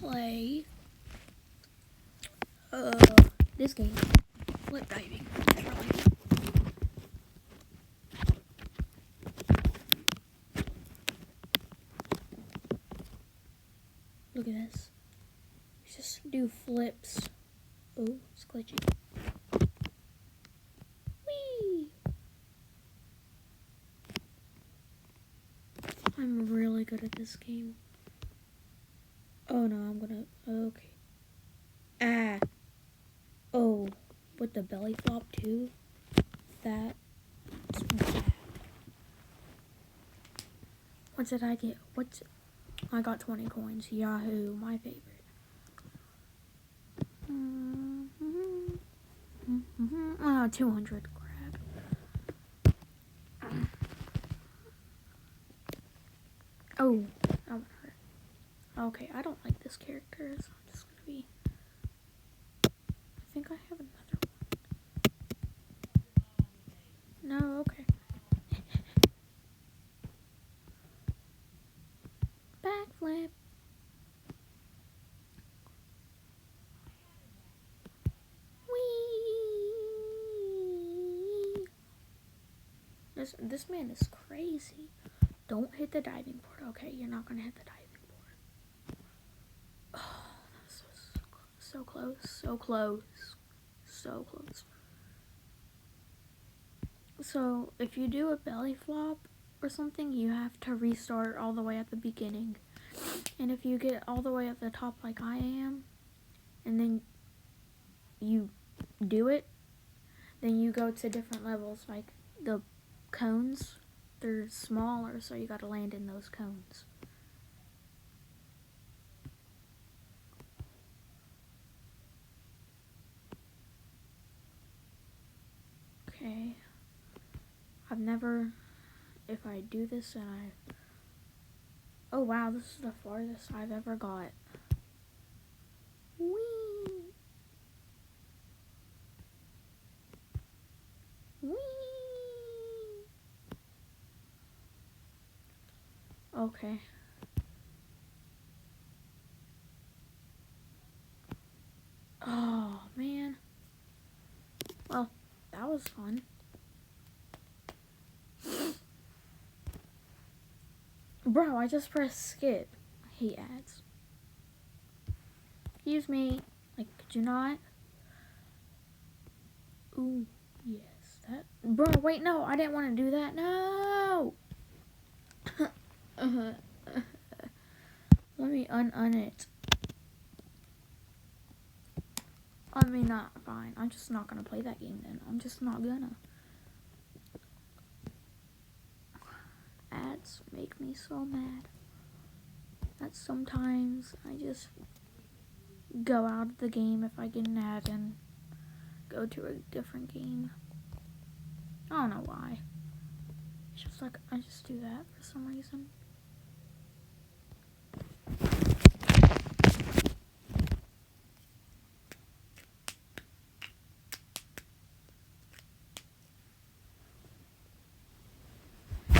play this game, flip diving. Look at this. Just do flips. Oh, it's glitchy. Whee! I'm really good at this game. Oh no, I'm gonna. Okay. Ah. Oh, with the belly flop too. That's bad. What did I get? I got 20 coins. Yahoo, my favorite. 200. Crap. Oh, that one hurt. Okay, I don't like this character, so I'm just gonna be. I think I have another one. No, okay. Backflip. Whee! This man is crazy. Don't hit the diving board. Okay, you're not gonna hit the diving board. Oh, that was so close. So close. So close. So if you do a belly flop or something, you have to restart all the way at the beginning. And if you get all the way at the top like I am, and then you do it, then you go to different levels. Like the cones, they're smaller, so you gotta land in those cones. Okay. I've never, if I do this and oh wow, this is the farthest I've ever got. Whee! Whee! Okay. Oh, man. Well, that was fun. Bro, I just pressed skip. I hate ads. Excuse me. Like, could you not? Ooh, yes. That. Bro, wait, no. I didn't want to do that. No! Let me un it. I mean, not fine. I'm just not gonna play that game then. I'm just not gonna. Ads make me so mad that sometimes I just go out of the game if I get an ad and go to a different game. I don't know why. It's just like I just do that for some reason.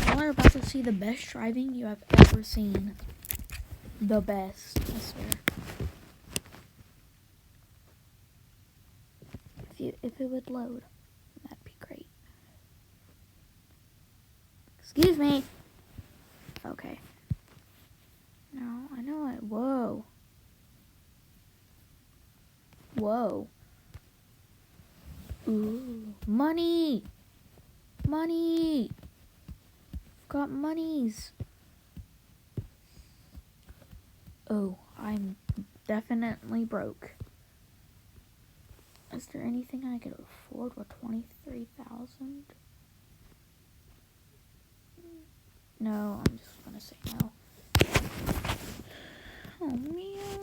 Y'all are about to see the best driving you have ever seen. The best, I swear. If it would load, that'd be great. Excuse me. Okay. No, I know it. Whoa. Whoa. Ooh. Money. Money. Got monies. Oh, I'm definitely broke. Is there anything I could afford with 23,000? No, I'm just gonna say no. Oh man.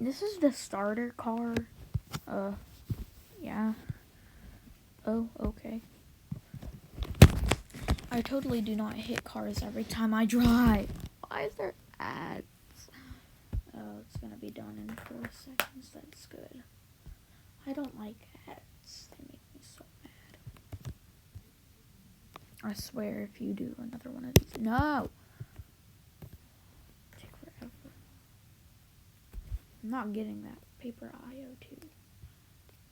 This is the starter car. Yeah. Oh, okay. I totally do not hit cars every time I drive. Why is there ads? Oh, it's gonna be done in 4 seconds. That's good. I don't like ads. They make me so mad. I swear if you do another one of these. No! Take forever. I'm not getting that Paper IO 2.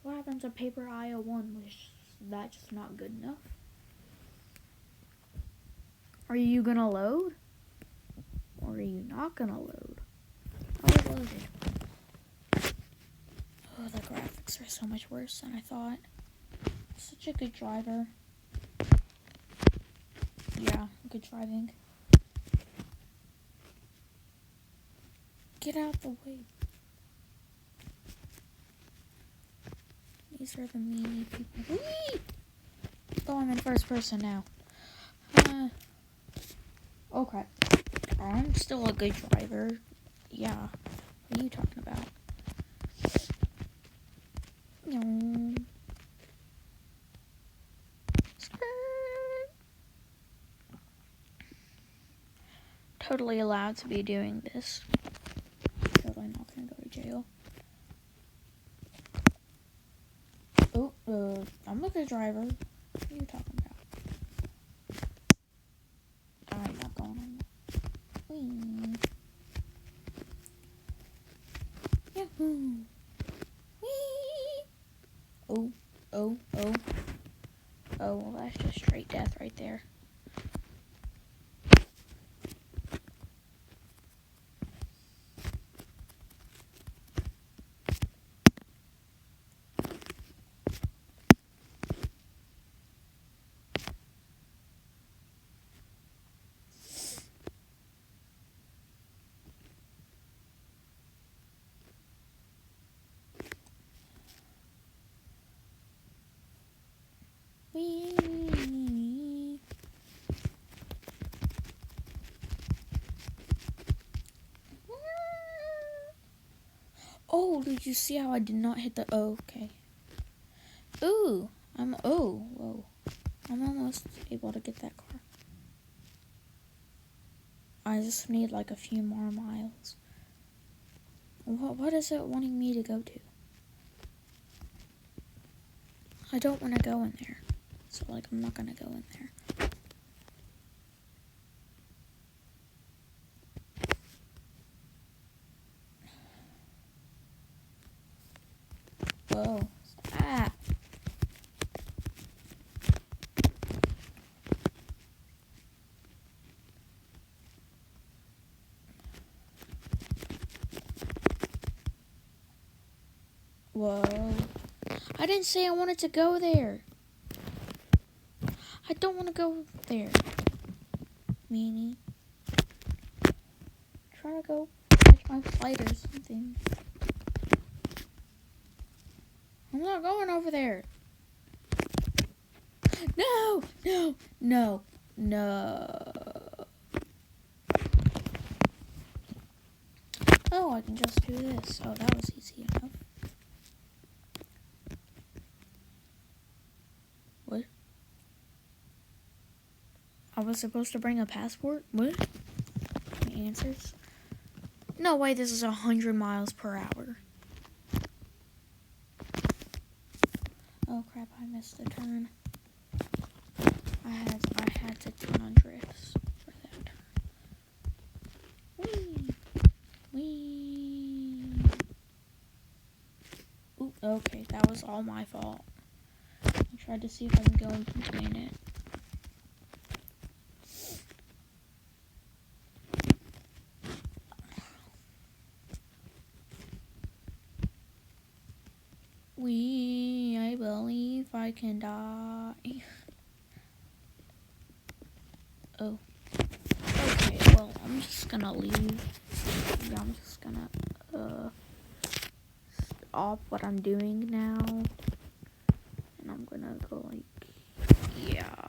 What happens to Paper IO 1? Was that just not good enough? Are you gonna load? Or are you not gonna load? Oh, it loaded. Oh, the graphics are so much worse than I thought. Such a good driver. Yeah, good driving. Get out the way. These are the meanie people. Whee! Oh, I'm in first person now. Oh crap. I'm still a good driver. Yeah. What are you talking about? No. Totally allowed to be doing this. Totally not gonna go to jail. Oh, I'm a good driver. What are you talking about? I'm not going on that. Whee. Yahoo! Whee! Oh. Oh, well, that's just straight death right there. Whee! Oh, did you see how I did not hit the... Oh, okay. Ooh, whoa. I'm almost able to get that car. I just need like a few more miles. What is it wanting me to go to? I don't want to go in there. So, like, I'm not going to go in there. Whoa. Stop. Whoa. I didn't say I wanted to go there. I don't want to go there. Meanie. Try to go catch my flight or something. I'm not going over there. No. Oh, I can just do this. Oh, that was easy enough. What? I was supposed to bring a passport? What? Any answers? No way, this is 100 miles per hour. Oh crap, I missed the turn. I had to turn on drifts for that turn. Whee! Ooh, okay, that was all my fault. I tried to see if I can go in between it. I believe I can die. Oh. Okay, well, I'm just gonna leave. Yeah, I'm just gonna, stop what I'm doing now. And I'm gonna go, like, yeah.